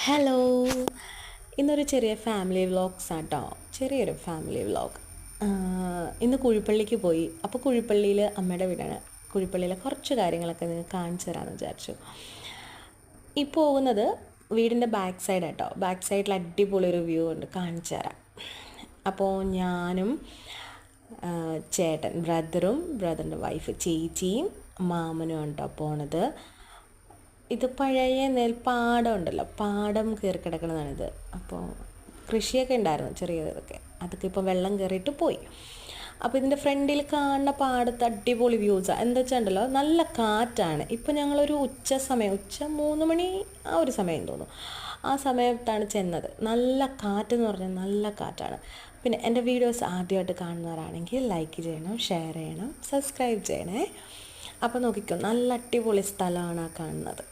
Hello, ഇന്നൊരു ചെറിയ family vlogs ആട്ടോ. ചെറിയൊരു ഫാമിലി വ്ളോഗ്. ഇന്ന് കുഴിപ്പള്ളിക്ക് പോയി. അപ്പോൾ കുഴിപ്പള്ളിയിൽ അമ്മയുടെ വീടാണ്. കുഴിപ്പള്ളിയിലെ കുറച്ച് കാര്യങ്ങളൊക്കെ നിങ്ങൾക്ക് കാണിച്ചു തരാമെന്ന് വിചാരിച്ചു. ഈ പോകുന്നത് വീടിൻ്റെ ബാക്ക് സൈഡ് ആട്ടോ. ബാക്ക് സൈഡിൽ അടിപൊളി ഒരു വ്യൂ ഉണ്ട്, കാണിച്ചു തരാം. അപ്പോൾ ഞാനും ചേട്ടൻ ബ്രദറിൻ്റെ വൈഫ് ചേച്ചിയും മാമനും ഉണ്ടോ പോണത്. ഇത് പഴയ നെൽപ്പാടം ഉണ്ടല്ലോ, പാടം കയറി കിടക്കണതാണിത്. അപ്പോൾ കൃഷിയൊക്കെ ഉണ്ടായിരുന്നു ചെറിയതൊക്കെ, അതൊക്കെ ഇപ്പോൾ വെള്ളം കയറിയിട്ട് പോയി. അപ്പോൾ ഇതിൻ്റെ ഫ്രണ്ടിൽ കാണുന്ന പാടത്ത് അടിപൊളി വ്യൂസാണ്. എന്താ വെച്ചാൽ നല്ല കാറ്റാണ്. ഇപ്പോൾ ഞങ്ങളൊരു ഉച്ച 3 മണി ആ ഒരു സമയം തോന്നുന്നു, ആ സമയത്താണ് ചെന്നത്. നല്ല കാറ്റെന്ന് പറഞ്ഞാൽ നല്ല കാറ്റാണ്. പിന്നെ എൻ്റെ വീഡിയോസ് ആദ്യമായിട്ട് കാണുന്നവരാണെങ്കിൽ ലൈക്ക് ചെയ്യണം, ഷെയർ ചെയ്യണം, സബ്സ്ക്രൈബ് ചെയ്യണേ. അപ്പോൾ നോക്കിക്കോ, നല്ല അടിപൊളി സ്ഥലമാണ് ആ കാണുന്നത്.